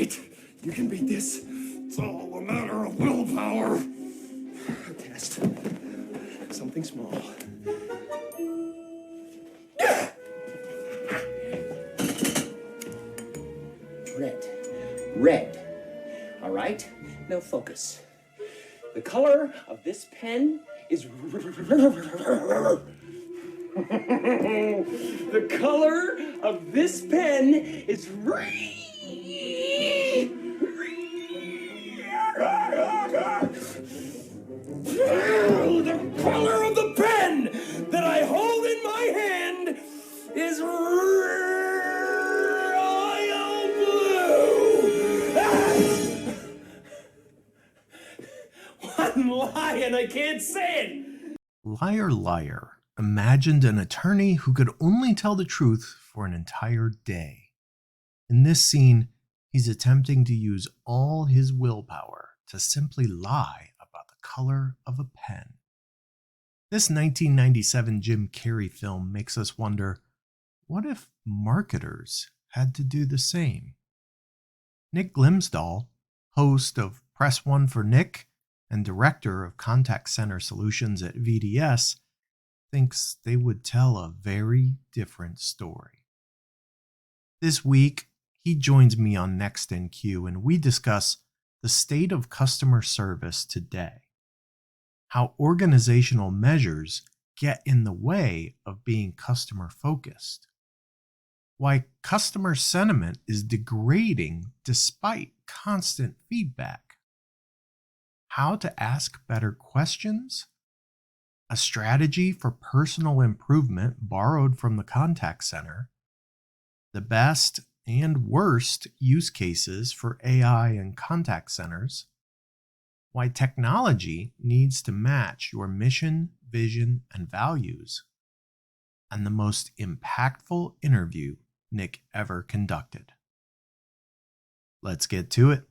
right. You can beat this. It's all a matter of willpower. A test. Something small. Red. All right? Now focus. The color of this pen is the color of this pen is the color of the pen that I hold in my hand is royal blue. One lie and I can't say it. Liar, liar imagined an attorney who could only tell the truth for an entire day. In this scene, he's attempting to use all his willpower to simply lie about the color of a pen. This 1997 Jim Carrey film makes us wonder, what if marketers had to do the same? Nick Glimsdahl, host of Press 1 for Nick and director of Contact Center Solutions at VDS, thinks they would tell a very different story. This week, he joins me on Next in Queue and we discuss the state of customer service today, how organizational measures get in the way of being customer focused, why customer sentiment is degrading despite constant feedback, how to ask better questions, a strategy for personal improvement borrowed from the contact center, the best and worst use cases for AI and contact centers, why technology needs to match your mission, vision, and values, and the most impactful interview Nick ever conducted. Let's get to it.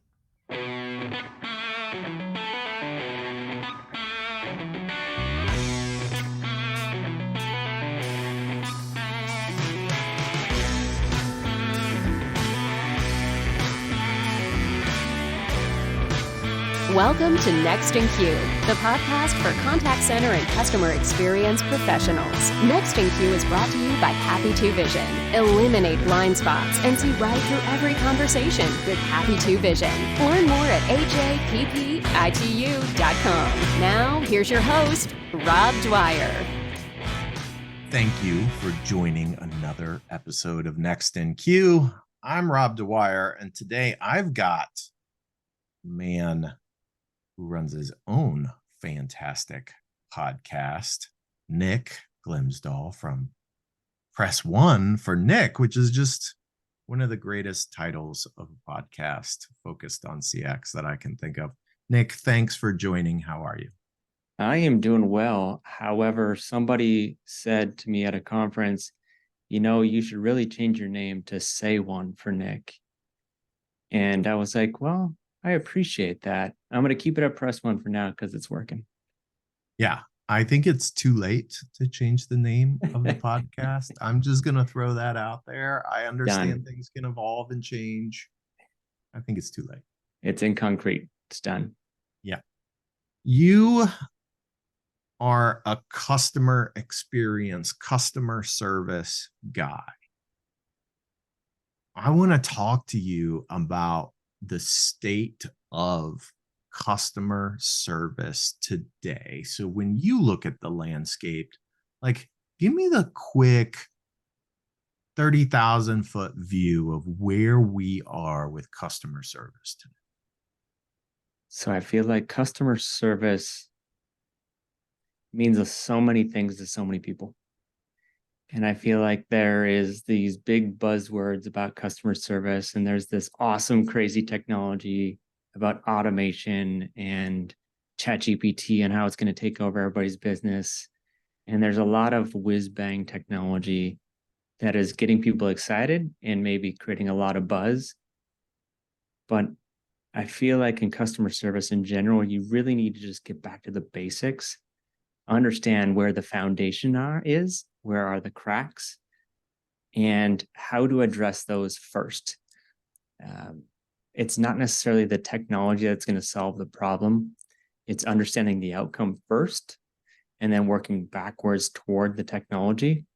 Welcome to Next in Queue, the podcast for contact center and customer experience professionals. Next in Queue is brought to you by Happy 2 Vision. Eliminate blind spots and see right through every conversation with Happy 2 Vision. Learn more at happitu.com. Now, here's your host, Rob Dwyer. Thank you for joining another episode of Next in Queue. I'm Rob Dwyer, and today I've got man who runs his own fantastic podcast, Nick Glimsdahl from Press 1 for Nick, which is just one of the greatest titles of a podcast focused on CX that I can think of. Nick, thanks for joining. How are you? I am doing well. However, somebody said to me at a conference, you should really change your name to Say One for Nick. And I was like, well, I appreciate that. I'm going to keep it at Press 1 for now because it's working. Yeah, I think it's too late to change the name of the podcast. I'm just going to throw that out there. I understand things can evolve and change. I think it's too late. It's in concrete. It's done. Yeah. You are a customer experience, customer service guy. I want to talk to you about the state of customer service today. So when you look at the landscape, give me the quick 30,000 foot view of where we are with customer service today. So I feel like customer service means so many things to so many people. And I feel like there is these big buzzwords about customer service, and there's this awesome, crazy technology about automation and ChatGPT and how it's going to take over everybody's business. And there's a lot of whiz-bang technology that is getting people excited and maybe creating a lot of buzz. But I feel like in customer service in general, you really need to just get back to the basics, understand where the foundation is, where are the cracks, and how to address those first. it's not necessarily the technology that's going to solve the problem. It's understanding the outcome first and then working backwards toward the technology.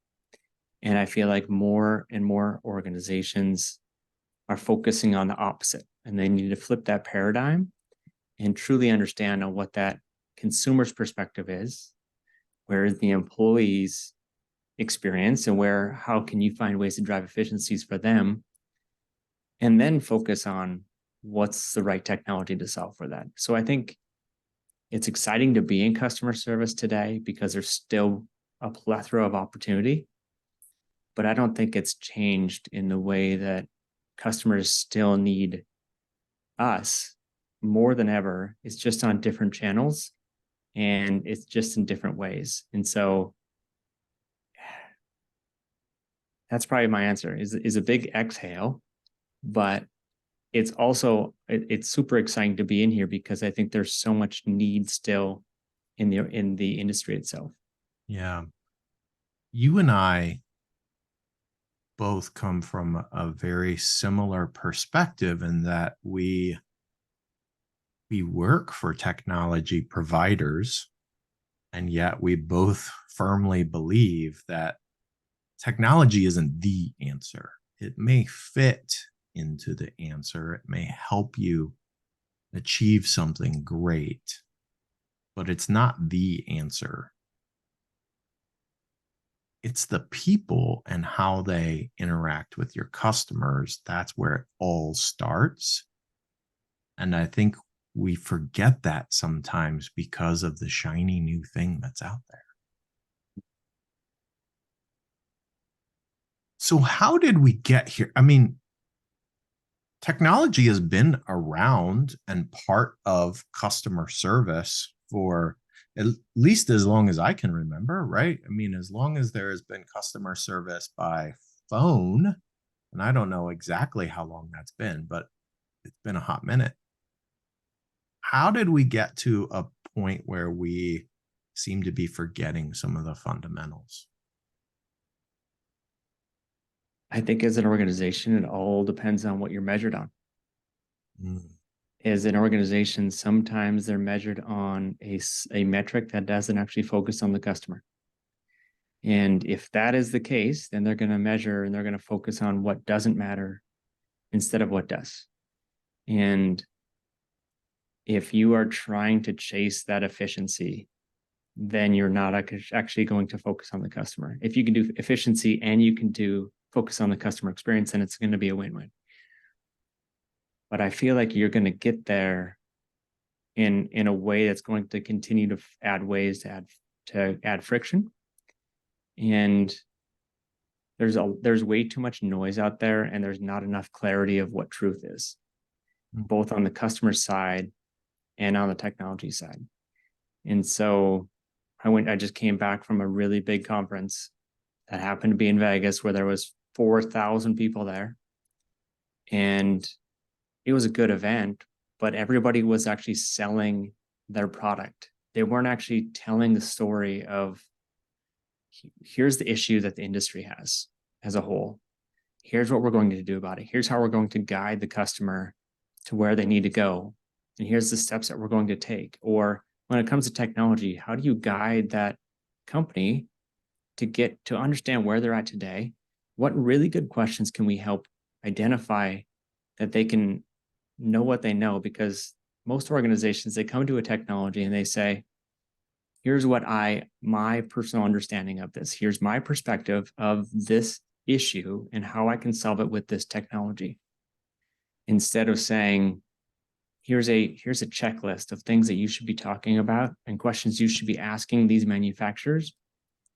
And I feel like more and more organizations are focusing on the opposite, and they need to flip that paradigm and truly understand on what that consumer's perspective is, where is the employee's experience, and how can you find ways to drive efficiencies for them, and then focus on what's the right technology to solve for that. So I think it's exciting to be in customer service today because there's still a plethora of opportunity, but I don't think it's changed in the way that customers still need us more than ever. It's just on different channels and it's just in different ways. And so that's probably my answer is a big exhale, but it's also, it's super exciting to be in here because I think there's so much need still in the industry itself. Yeah. You and I both come from a very similar perspective in that we work for technology providers, and yet we both firmly believe that technology isn't the answer. It may fit into the answer, it may help you achieve something great, but it's not the answer. It's the people and how they interact with your customers. That's where it all starts. And I think we forget that sometimes because of the shiny new thing that's out there. So how did we get here? I mean, technology has been around and part of customer service for at least as long as I can remember, right? I mean, as long as there has been customer service by phone, and I don't know exactly how long that's been, but it's been a hot minute. How did we get to a point where we seem to be forgetting some of the fundamentals? I think as an organization, it all depends on what you're measured on. As an organization, sometimes they're measured on a metric that doesn't actually focus on the customer. And if that is the case, then they're going to measure and they're going to focus on what doesn't matter instead of what does. And if you are trying to chase that efficiency, then you're not actually going to focus on the customer. If you can do efficiency and you can focus on the customer experience, then it's going to be a win-win. But I feel like you're going to get there in a way that's going to continue to add ways to add friction. And there's way too much noise out there, and there's not enough clarity of what truth is, both on the customer side and on the technology side. And so I just came back from a really big conference that happened to be in Vegas where there was 4,000 people there. And it was a good event, but everybody was actually selling their product. They weren't actually telling the story of, here's the issue that the industry has as a whole. Here's what we're going to do about it. Here's how we're going to guide the customer to where they need to go. And here's the steps that we're going to take. Or when it comes to technology, how do you guide that company to understand where they're at today? What really good questions can we help identify that they can know what they know? Because most organizations, they come to a technology and they say, here's what my personal understanding of this. Here's my perspective of this issue and how I can solve it with this technology. Instead of saying, here's a checklist of things that you should be talking about and questions you should be asking these manufacturers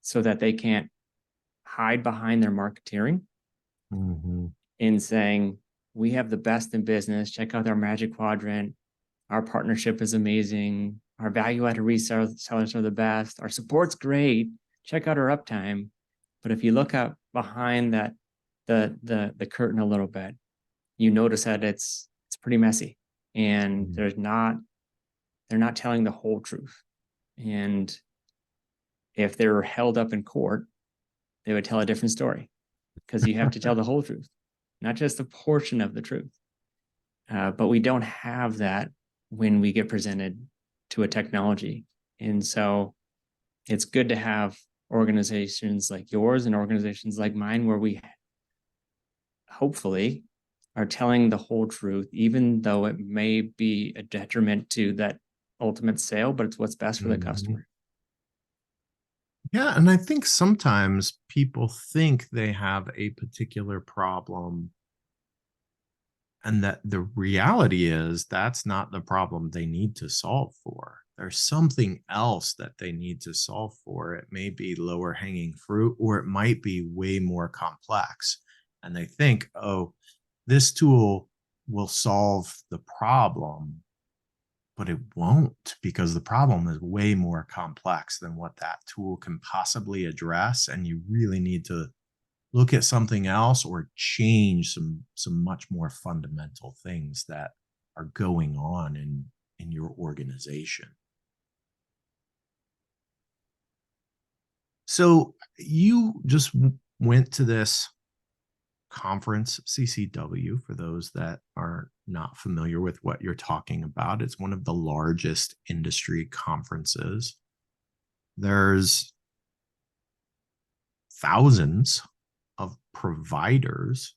so that they can't hide behind their marketeering in saying, we have the best in business. Check out our Magic Quadrant. Our partnership is amazing. Our value-added resellers are the best. Our support's great. Check out our uptime. But if you look up behind that, the curtain a little bit, you notice that it's pretty messy, and they're not telling the whole truth. And if they were held up in court, they would tell a different story, because you have to tell the whole truth, not just a portion of the truth. But we don't have that when we get presented to a technology. And so it's good to have organizations like yours and organizations like mine where we hopefully are telling the whole truth, even though it may be a detriment to that ultimate sale, but it's what's best for the customer. Yeah, and I think sometimes people think they have a particular problem, and that the reality is that's not the problem they need to solve for. There's something else that they need to solve for. It may be lower hanging fruit, or it might be way more complex. And they think, oh, this tool will solve the problem, but it won't, because the problem is way more complex than what that tool can possibly address. And you really need to look at something else or change some much more fundamental things that are going on in your organization. So you just went to this conference, CCW, for those that are not familiar with what you're talking about. It's one of the largest industry conferences. There's thousands of providers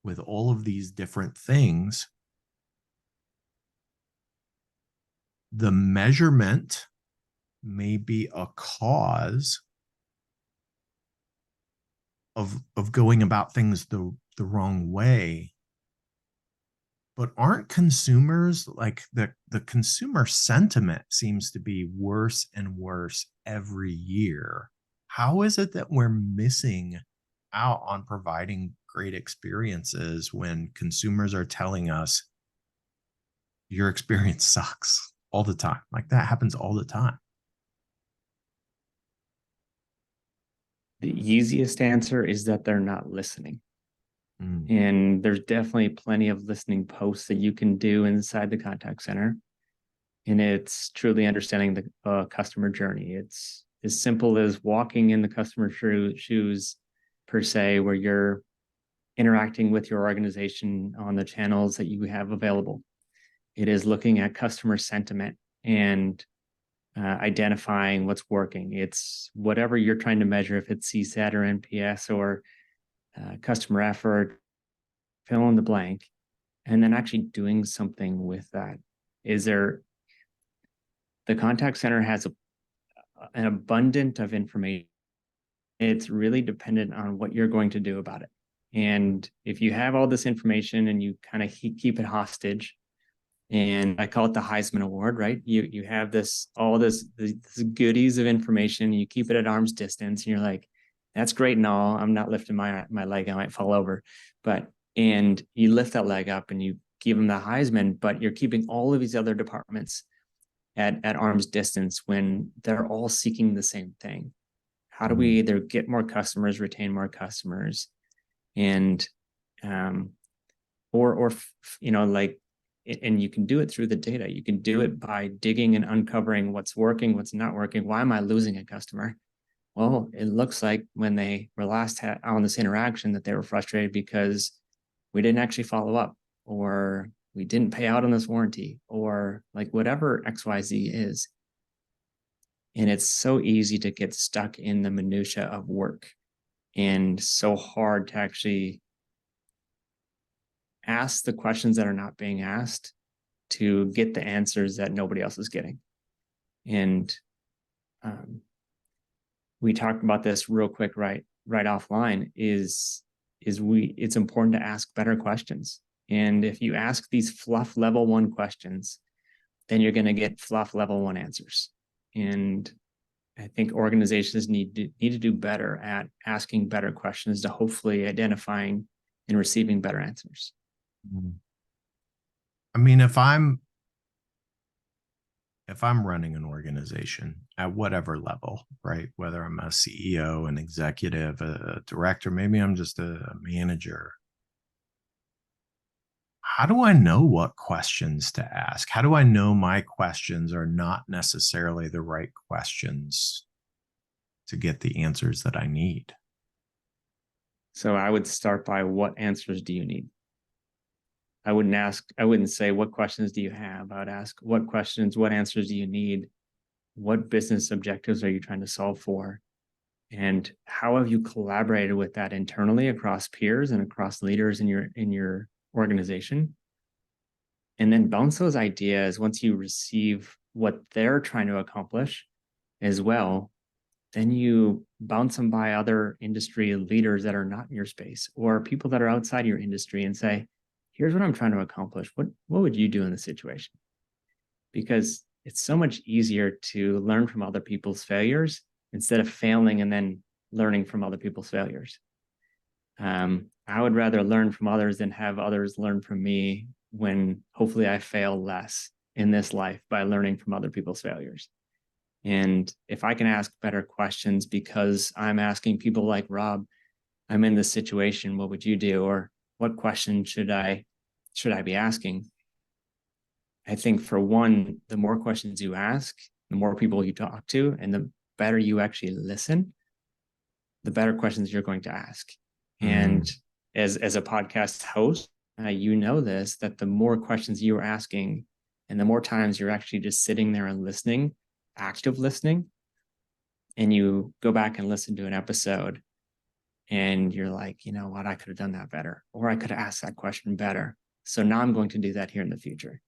with all of these different things. The measurement may be a cause of going about things the wrong way. But aren't consumers, like the consumer sentiment seems to be worse and worse every year? How is it that we're missing out on providing great experiences when consumers are telling us your experience sucks all the time? Like, that happens all the time. The easiest answer is that they're not listening. Mm. And there's definitely plenty of listening posts that you can do inside the contact center. And it's truly understanding the customer journey. It's as simple as walking in the customer shoes, per se, where you're interacting with your organization on the channels that you have available. It is looking at customer sentiment and identifying what's working. It's whatever you're trying to measure, if it's CSAT or NPS or customer effort, fill in the blank, and then actually doing something with that. The contact center has an abundance of information. It's really dependent on what you're going to do about it. And if you have all this information and you kind of keep it hostage, and I call it the Heisman Award, right? You have this goodies of information, you keep it at arm's distance, and you're like, that's great and all. I'm not lifting my leg, I might fall over. And you lift that leg up and you give them the Heisman, but you're keeping all of these other departments at arm's distance when they're all seeking the same thing. How do we either get more customers, retain more customers, and or like, and you can do it through the data. You can do it by digging and uncovering what's working, what's not working. Why am I losing a customer? Well, it looks like when they were last on this interaction that they were frustrated because we didn't actually follow up, or we didn't pay out on this warranty, or like whatever XYZ is. And it's so easy to get stuck in the minutia of work, and so hard to actually ask the questions that are not being asked to get the answers that nobody else is getting. And we talked about this real quick right offline, it's important to ask better questions. And if you ask these fluff level 1 questions, then you're going to get fluff level 1 answers. And I think organizations need to do better at asking better questions to hopefully identifying and receiving better answers. I mean, if I'm running an organization at whatever level, right? Whether I'm a CEO, an executive, a director, maybe I'm just a manager. How do I know what questions to ask? How do I know my questions are not necessarily the right questions to get the answers that I need? So I would start by, what answers do you need? I wouldn't say, what questions do you have? I would ask, what questions, what answers do you need? What business objectives are you trying to solve for? And how have you collaborated with that internally across peers and across leaders in your organization? And then bounce those ideas once you receive what they're trying to accomplish as well. Then you bounce them by other industry leaders that are not in your space or people that are outside your industry and say, here's what I'm trying to accomplish. What would you do in this situation? Because it's so much easier to learn from other people's failures instead of failing and then learning from other people's failures. I would rather learn from others than have others learn from me, when hopefully I fail less in this life by learning from other people's failures. And if I can ask better questions because I'm asking people like, Rob, I'm in this situation, what would you do? Or what question should I be asking? I think, for one, the more questions you ask, the more people you talk to, and the better you actually listen, the better questions you're going to ask. And as a podcast host, you know this, that the more questions you are asking and the more times you're actually just sitting there and listening, active listening, and you go back and listen to an episode and you're like, you know what, I could have done that better, or I could have asked that question better. So now I'm going to do that here in the future.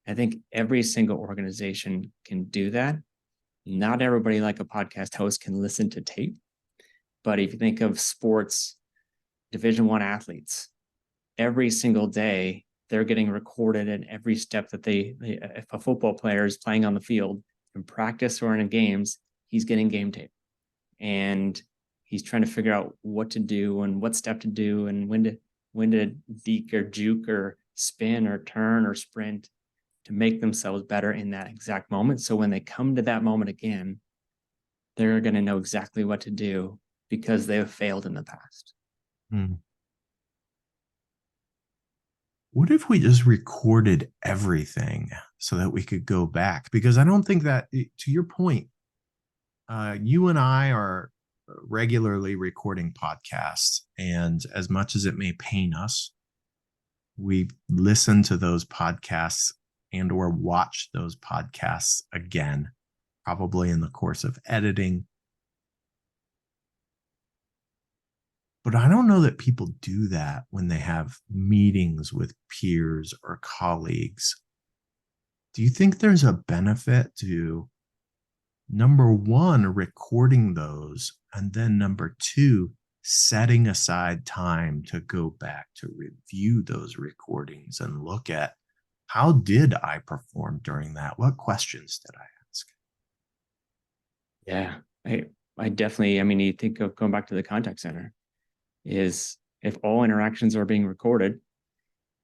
I think every single organization can do that. Not everybody, like a podcast host, can listen to tape. But if you think of sports, Division I athletes, every single day they're getting recorded in every step that if a football player is playing on the field in practice or in games, he's getting game tape. And he's trying to figure out what to do and what step to do and when to deke or juke or spin or turn or sprint to make themselves better in that exact moment. So when they come to that moment again, they're going to know exactly what to do because they have failed in the past. What if we just recorded everything so that we could go back? Because I don't think that, to your point, you and I are regularly recording podcasts, and as much as it may pain us, we listen to those podcasts and or watch those podcasts again, probably in the course of editing. But I don't know that people do that when they have meetings with peers or colleagues. Do you think there's a benefit to, number one, recording those, and then number two, setting aside time to go back to review those recordings and look at, how did I perform during that? What questions did I ask? Yeah, I definitely, I mean, you think of going back to the contact center, is if all interactions are being recorded,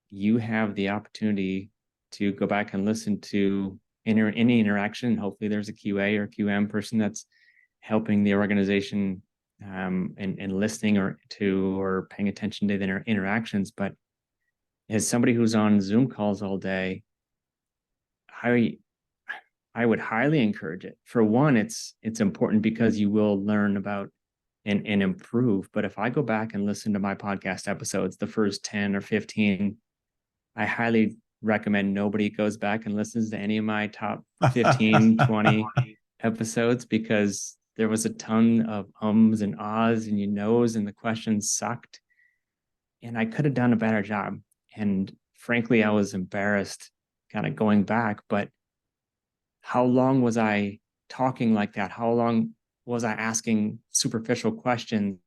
you have the opportunity to go back and listen to any interaction. Hopefully there's a QA or QM person that's helping the organization and listening or paying attention to the interactions. But as somebody who's on Zoom calls all day, I would highly encourage it. For one, it's important because you will learn about and improve. But if I go back and listen to my podcast episodes, the first 10 or 15, I highly recommend nobody goes back and listens to any of my top 15, 20 episodes, because there was a ton of ums and ahs and and the questions sucked. And I could have done a better job. And frankly, I was embarrassed kind of going back. But how long was I talking like that? How long was I asking superficial questions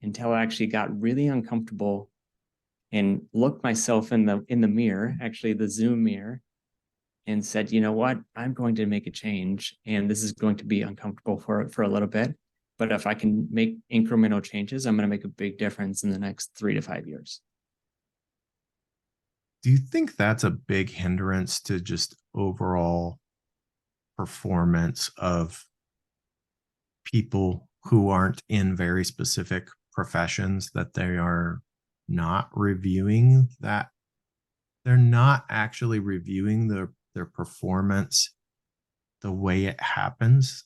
until I actually got really uncomfortable and looked myself in the mirror, actually the Zoom mirror, and said, you know what, I'm going to make a change, and this is going to be uncomfortable for a little bit. But if I can make incremental changes, I'm going to make a big difference in the next 3 to 5 years. Do you think that's a big hindrance to just overall performance of people who aren't in very specific professions, that they are not reviewing that? They're not actually reviewing their performance the way it happens.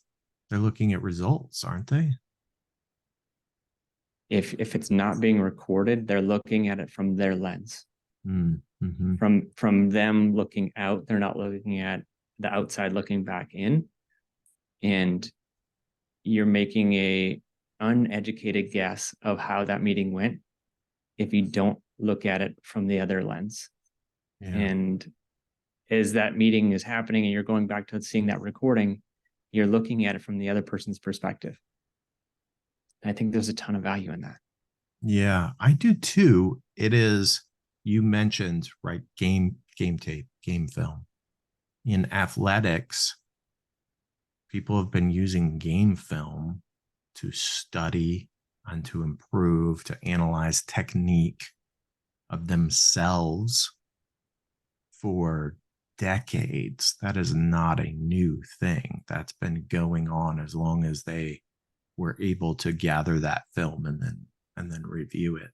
They're looking at results, aren't they? If it's not being recorded, they're looking at it from their lens. Mm-hmm. From them looking out, they're not looking at the outside looking back in, and you're making a uneducated guess of how that meeting went if you don't look at it from the other lens. Yeah. And as that meeting is happening and you're going back to seeing that recording, you're looking at it from the other person's perspective. I think there's a ton of value in that. Yeah, I do too. It is, you mentioned, right, game tape, game film. In athletics, people have been using game film to study and to improve, to analyze technique of themselves for decades. That is not a new thing. That's been going on as long as they were able to gather that film and then review it.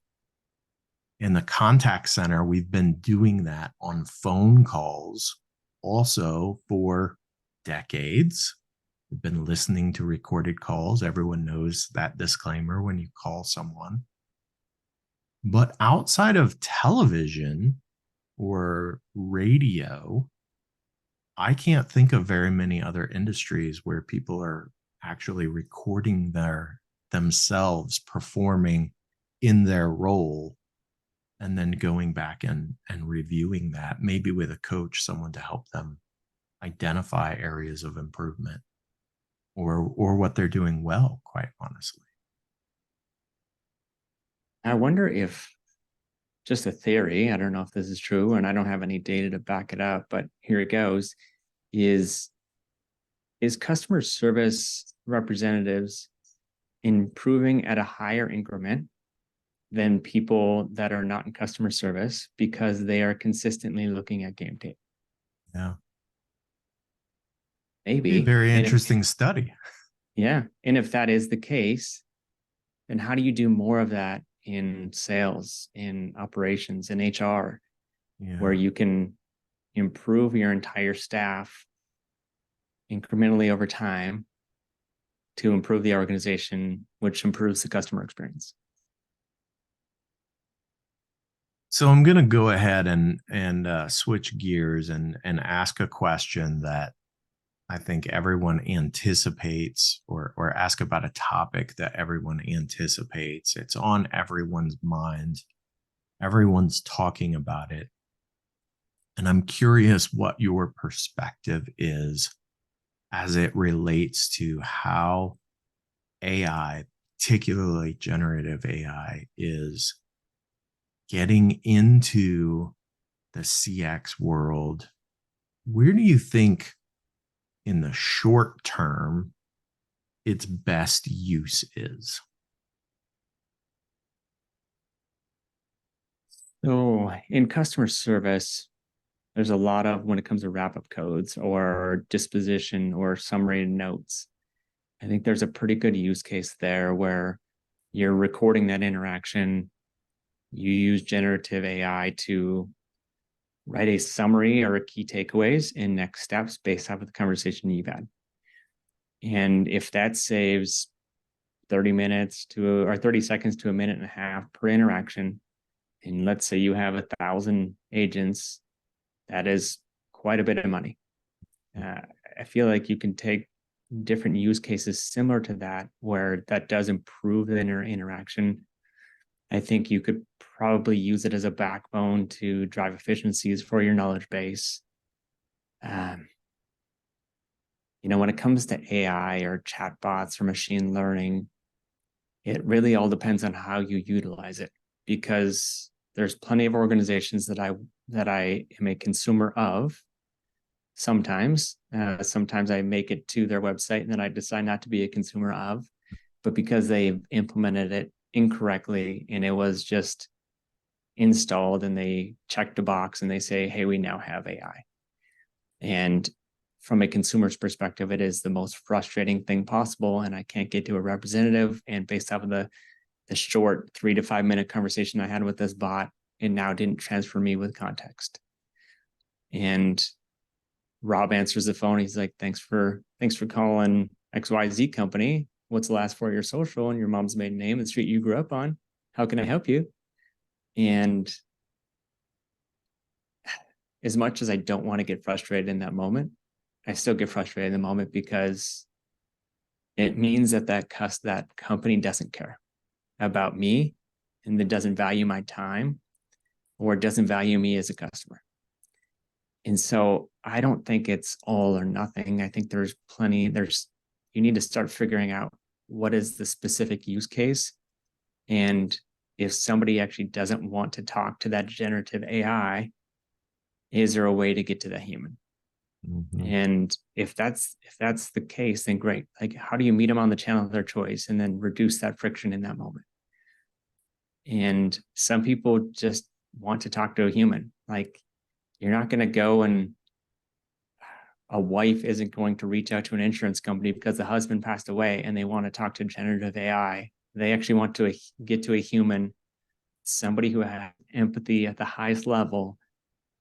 In the contact center, we've been doing that on phone calls also for decades. We've been listening to recorded calls. Everyone knows that disclaimer when you call someone. But outside of television or radio, I can't think of very many other industries where people are actually recording themselves performing in their role and then going back and reviewing that, maybe with a coach, someone to help them identify areas of improvement or what they're doing well, quite honestly. I wonder if, just a theory, I don't know if this is true and I don't have any data to back it up, but here it goes, is customer service representatives improving at a higher increment than people that are not in customer service because they are consistently looking at game tape? Yeah. Maybe. A very interesting study. Yeah. And if that is the case, then how do you do more of that in sales, in operations, in HR, where you can improve your entire staff incrementally over time to improve the organization, which improves the customer experience? So I'm going to go ahead and switch gears and ask a question that I think everyone anticipates, or ask about a topic that everyone anticipates. It's on everyone's mind. Everyone's talking about it. And I'm curious what your perspective is as it relates to how AI, particularly generative AI, is getting into the CX world. Where do you think in the short term its best use is? So in customer service, there's a lot of, when it comes to wrap-up codes or disposition or summary notes, I think there's a pretty good use case there where you're recording that interaction. You use generative AI to write a summary or a key takeaways and next steps based off of the conversation you've had. And if that saves 30 minutes or 30 seconds to a minute and a half per interaction, and let's say you have 1,000 agents, that is quite a bit of money. I feel like you can take different use cases similar to that, where that does improve the interaction. I think you could probably use it as a backbone to drive efficiencies for your knowledge base. When it comes to AI or chatbots or machine learning, it really all depends on how you utilize it, because there's plenty of organizations that I am a consumer of. Sometimes I make it to their website and then I decide not to be a consumer of, but because they implemented it incorrectly and it was just installed and they checked a box and they say, hey, we now have AI. And from a consumer's perspective, it is the most frustrating thing possible. And I can't get to a representative. And based off of the short 3 to 5 minute conversation I had with this bot, it now didn't transfer me with context. And Rob answers the phone. He's like, thanks for calling XYZ company. What's the last 4 of your social and your mom's maiden name and street you grew up on? How can I help you? And as much as I don't want to get frustrated in that moment, I still get frustrated in the moment because it means that that company doesn't care about me and that doesn't value my time or doesn't value me as a customer. And so I don't think it's all or nothing. I think you need to start figuring out what is the specific use case. And if somebody actually doesn't want to talk to that generative AI, is there a way to get to the human? Mm-hmm. And if that's the case, then great. Like, how do you meet them on the channel of their choice and then reduce that friction in that moment? And some people just want to talk to a human. Like, you're not going to go and a wife isn't going to reach out to an insurance company because the husband passed away and they want to talk to generative AI. They actually want to get to a human, somebody who has empathy at the highest level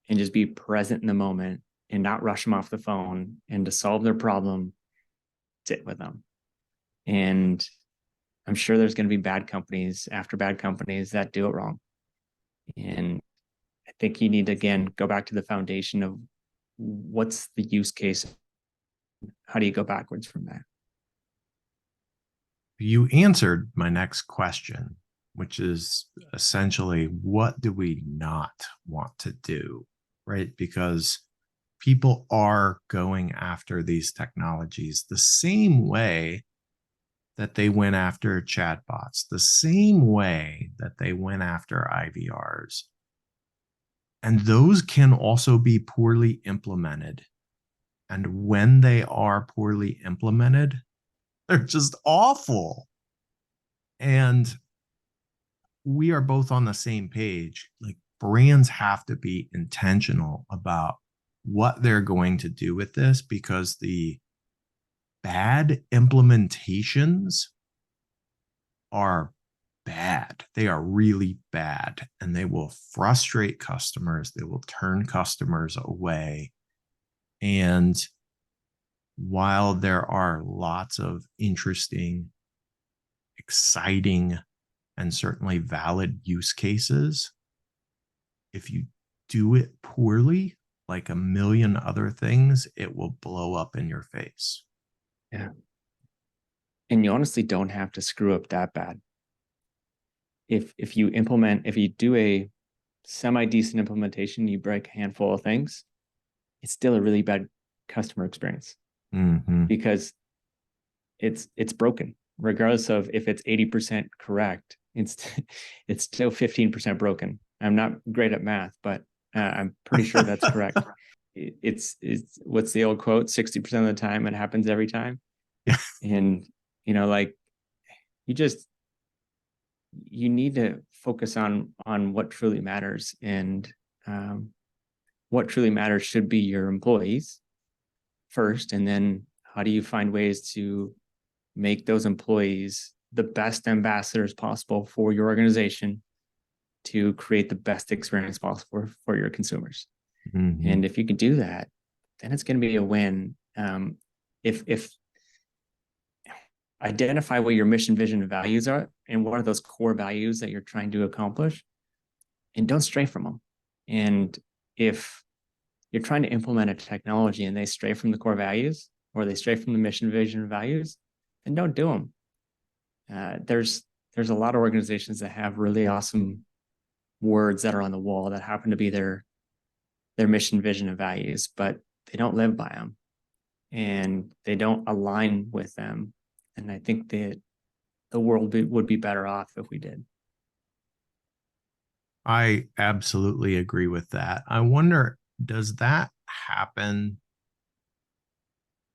and just be present in the moment and not rush them off the phone, and to solve their problem, sit with them. And I'm sure there's going to be bad companies after bad companies that do it wrong. And I think you need to, again, go back to the foundation of what's the use case? How do you go backwards from that? You answered my next question, which is essentially, what do we not want to do, right? Because people are going after these technologies the same way that they went after chatbots, the same way that they went after IVRs. And those can also be poorly implemented. And when they are poorly implemented, they're just awful. And we are both on the same page. Like, brands have to be intentional about what they're going to do with this, because the bad implementations are bad. They are really bad, and they will frustrate customers. They will turn customers away. And while there are lots of interesting, exciting, and certainly valid use cases, if you do it poorly, like a million other things, it will blow up in your face. Yeah. And you honestly don't have to screw up that bad. If you do a semi-decent implementation, you break a handful of things, it's still a really bad customer experience. Mm-hmm. Because it's broken. Regardless of if it's 80% correct, it's still 15% broken. I'm not great at math, but I'm pretty sure that's correct. It's what's the old quote? 60% of the time it happens every time. Yeah. And like, you need to focus on what truly matters. And what truly matters should be your employees first, and then how do you find ways to make those employees the best ambassadors possible for your organization to create the best experience possible for your consumers. Mm-hmm. And if you can do that, then it's going to be a win. If identify what your mission, vision, and values are, and what are those core values that you're trying to accomplish, and don't stray from them. And if you're trying to implement a technology and they stray from the core values, or they stray from the mission, vision, and values, then don't do them. There's a lot of organizations that have really awesome words that are on the wall that happen to be their mission, vision, and values, but they don't live by them and they don't align with them. And I think that the world would be better off if we did. I absolutely agree with that. I wonder, does that happen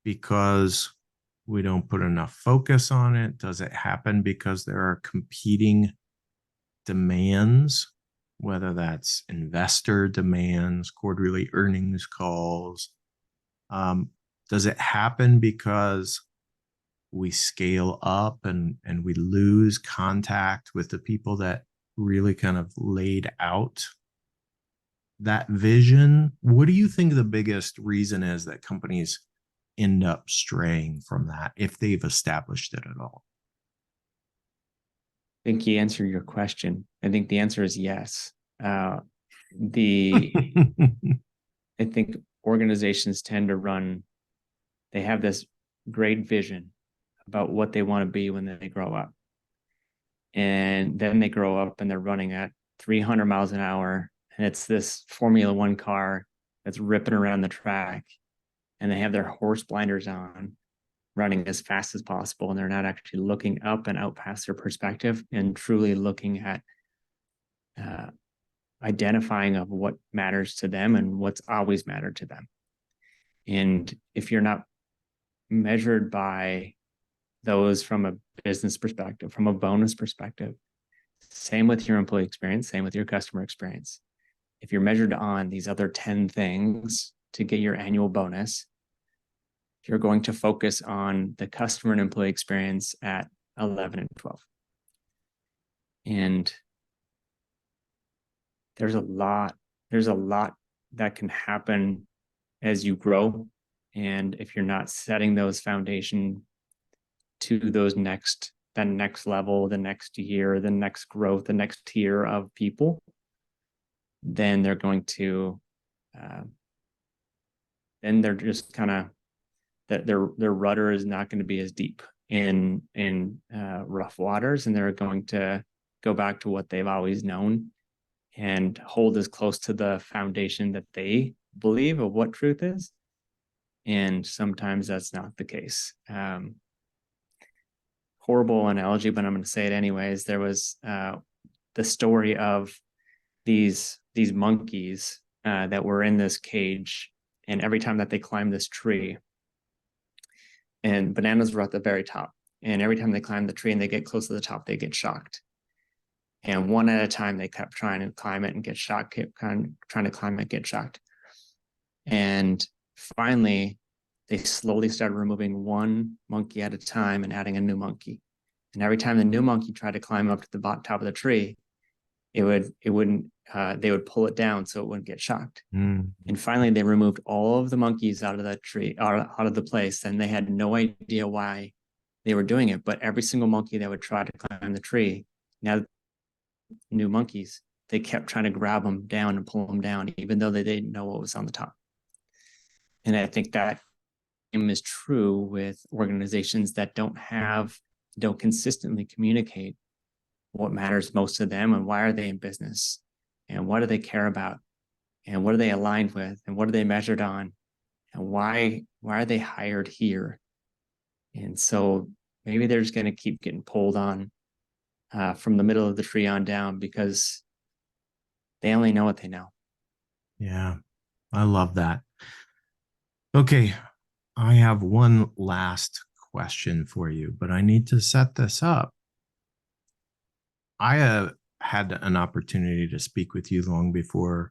because we don't put enough focus on it? Does it happen because there are competing demands, whether that's investor demands, quarterly earnings calls? Does it happen because we scale up and we lose contact with the people that really kind of laid out that vision? What do you think the biggest reason is that companies end up straying from that, if they've established it at all? I think you answered your question. I think the answer is yes. The I think organizations tend to run, they have this great vision about what they want to be when they grow up. And then they grow up and they're running at 300 miles an hour. And it's this Formula One car that's ripping around the track. And they have their horse blinders on, running as fast as possible. And they're not actually looking up and out past their perspective and truly looking at identifying of what matters to them and what's always mattered to them. And if you're not measured by those from a business perspective, from a bonus perspective, same with your employee experience, same with your customer experience. If you're measured on these other 10 things to get your annual bonus, you're going to focus on the customer and employee experience at 11 and 12. And there's a lot that can happen as you grow. And if you're not setting those foundation to that next level, the next year, the next growth, the next tier of people, then they're going to, then they're just kind of, that their rudder is not going to be as deep in rough waters, and they're going to go back to what they've always known and hold as close to the foundation that they believe of what truth is. And sometimes that's not the case. Horrible analogy, but I'm going to say it anyways. There was the story of these monkeys that were in this cage, and every time that they climbed this tree, and bananas were at the very top, and every time they climb the tree and they get close to the top, they get shocked. And one at a time, they kept trying to climb it and get shocked, kept trying to climb it, get shocked. And finally, they slowly started removing one monkey at a time and adding a new monkey. And every time the new monkey tried to climb up to the top of the tree, they would pull it down so it wouldn't get shocked. And finally, they removed all of the monkeys out of that tree, out of the place, and they had no idea why they were doing it. But every single monkey that would try to climb the tree, now new monkeys, they kept trying to grab them down and pull them down, even though they didn't know what was on the top. And I think that is true with organizations that don't consistently communicate what matters most to them, and why are they in business, and what do they care about, and what are they aligned with, and what are they measured on, and why are they hired here. And so maybe they're just going to keep getting pulled on from the middle of the tree on down, because they only know what they know. Yeah, I love that. Okay, I have one last question for you, but I need to set this up. I had an opportunity to speak with you long before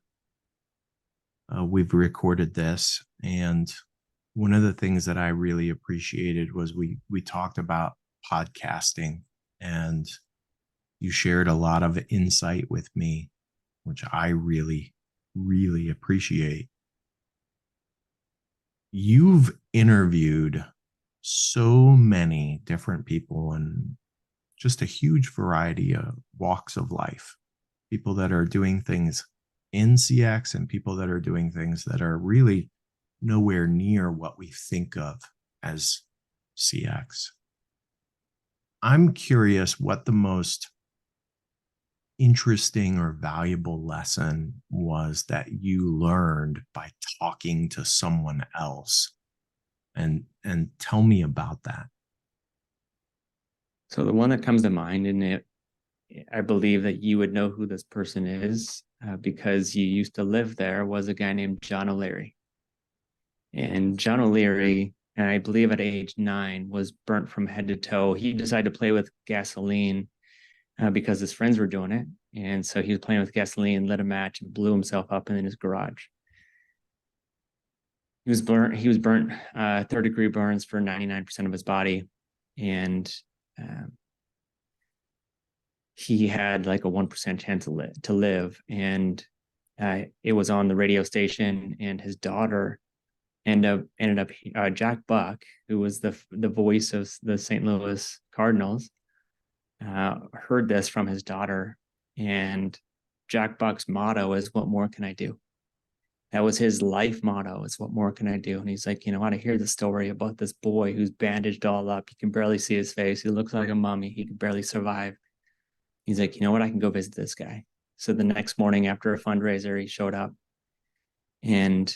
we've recorded this. And one of the things that I really appreciated was we talked about podcasting, and you shared a lot of insight with me, which I really, really appreciate. You've interviewed so many different people in just a huge variety of walks of life. People that are doing things in CX and people that are doing things that are really nowhere near what we think of as CX. I'm curious what the most interesting or valuable lesson was that you learned by talking to someone else, and tell me about that. So the one that comes to mind, and I believe that you would know who this person is because you used to live there, was a guy named John O'Leary. And John O'Leary, and I believe at age 9, was burnt from head to toe. He decided to play with gasoline because his friends were doing it. And so he was playing with gasoline, lit a match, and blew himself up in his garage. He was burnt 3rd-degree burns for 99% of his body. And he had like a 1% chance to live. And it was on the radio station, and his daughter ended up Jack Buck, who was the voice of the St. Louis Cardinals, heard this from his daughter. And Jack Buck's motto is, "What more can I do?" That was his life motto. It's what more can I do? And he's like, you know what? I hear the story about this boy who's bandaged all up. You can barely see his face. He looks like a mummy. He can barely survive. He's like, you know what? I can go visit this guy. So the next morning after a fundraiser, he showed up and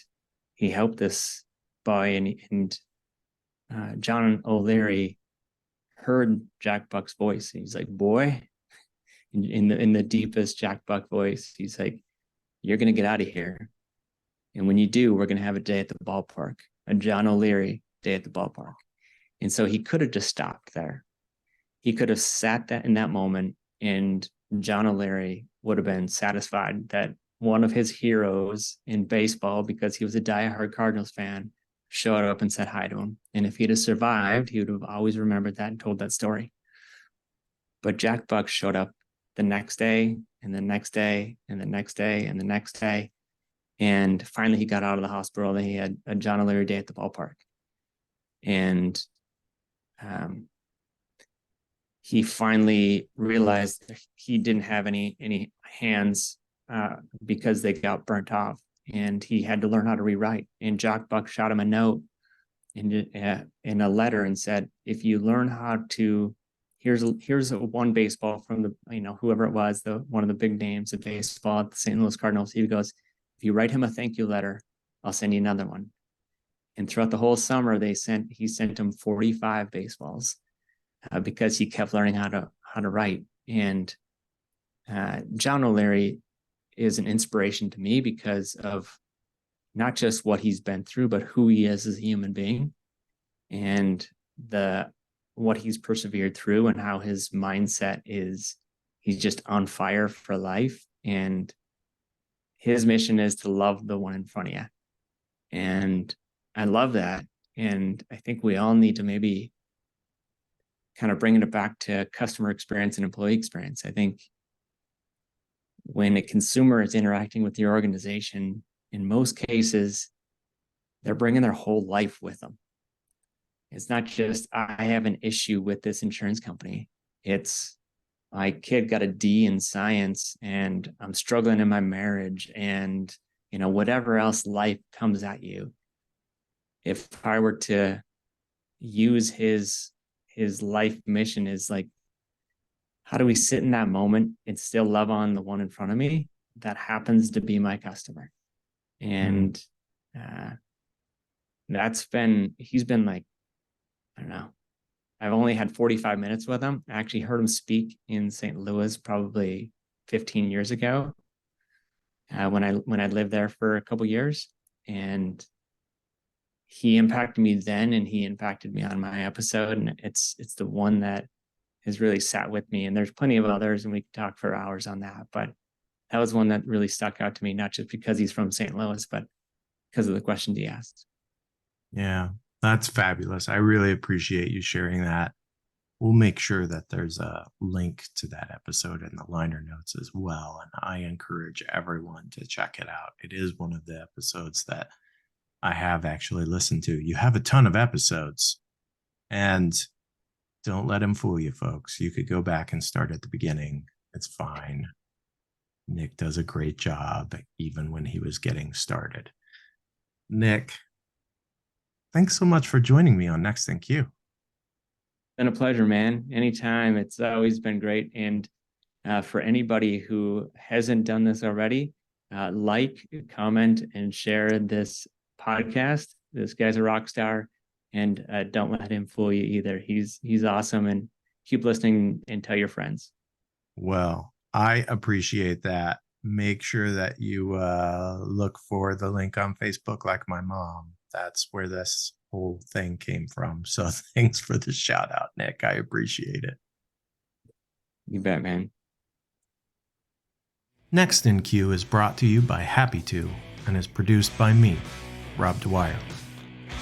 he helped this boy. And John O'Leary heard Jack Buck's voice. He's like, boy, in the deepest Jack Buck voice, he's like, you're going to get out of here. And when you do, we're going to have a day at the ballpark, a John O'Leary day at the ballpark. And so he could have just stopped there. He could have sat that in that moment, and John O'Leary would have been satisfied that one of his heroes in baseball, because he was a diehard Cardinals fan, showed up and said hi to him. And if he'd have survived, he would have always remembered that and told that story. But Jack Buck showed up the next day and the next day and the next day and the next day. And finally he got out of the hospital and he had a John O'Leary day at the ballpark. And he finally realized he didn't have any hands because they got burnt off, and he had to learn how to rewrite. And Jack Buck shot him a note in a letter and said, if you learn how to, here's a one baseball from the, whoever it was, one of the big names of baseball at the St. Louis Cardinals. He goes, if you write him a thank you letter, I'll send you another one. And throughout the whole summer, he sent him 45 baseballs because he kept learning how to write. And John O'Leary is an inspiration to me because of not just what he's been through, but who he is as a human being, and what he's persevered through, and how his mindset is, he's just on fire for life. And his mission is to love the one in front of you. And I love that. And I think we all need to maybe kind of bring it back to customer experience and employee experience. I think when a consumer is interacting with your organization, in most cases, they're bringing their whole life with them. It's not just, I have an issue with this insurance company. It's, my kid got a D in science and I'm struggling in my marriage, and whatever else life comes at you. If I were to use his life mission is like, how do we sit in that moment and still love on the one in front of me that happens to be my customer? And he's been like, I don't know, I've only had 45 minutes with him. I actually heard him speak in St. Louis probably 15 years ago when I lived there for a couple years. And he impacted me then, and he impacted me on my episode. And it's the one that has really sat with me. And there's plenty of others, and we could talk for hours on that. But that was one that really stuck out to me, not just because he's from St. Louis, but because of the questions he asked. Yeah, that's fabulous. I really appreciate you sharing that. We'll make sure that there's a link to that episode in the liner notes as well. And I encourage everyone to check it out. It is one of the episodes that I have actually listened to. You have a ton of episodes, and don't let him fool you, folks. You could go back and start at the beginning. It's fine. Nick does a great job, even when he was getting started. Nick, thanks so much for joining me on Next in Queue. Been a pleasure, man. Anytime. It's always been great. And for anybody who hasn't done this already, like, comment, and share this podcast. This guy's a rock star, and don't let him fool you either. He's awesome, and keep listening and tell your friends. Well, I appreciate that. Make sure that you look for the link on Facebook, like my mom. That's where this whole thing came from. So thanks for the shout out, Nick. I appreciate it. You bet, man. Next in Queue is brought to you by Happy To and is produced by me, Rob Dwyer.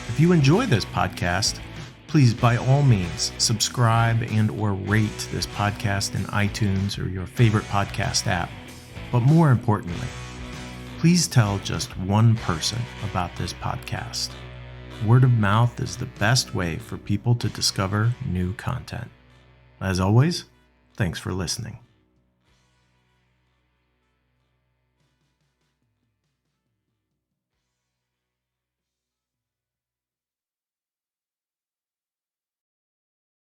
If you enjoy this podcast, please by all means subscribe and or rate this podcast in iTunes or your favorite podcast app. But more importantly, please tell just one person about this podcast. Word of mouth is the best way for people to discover new content. As always, thanks for listening.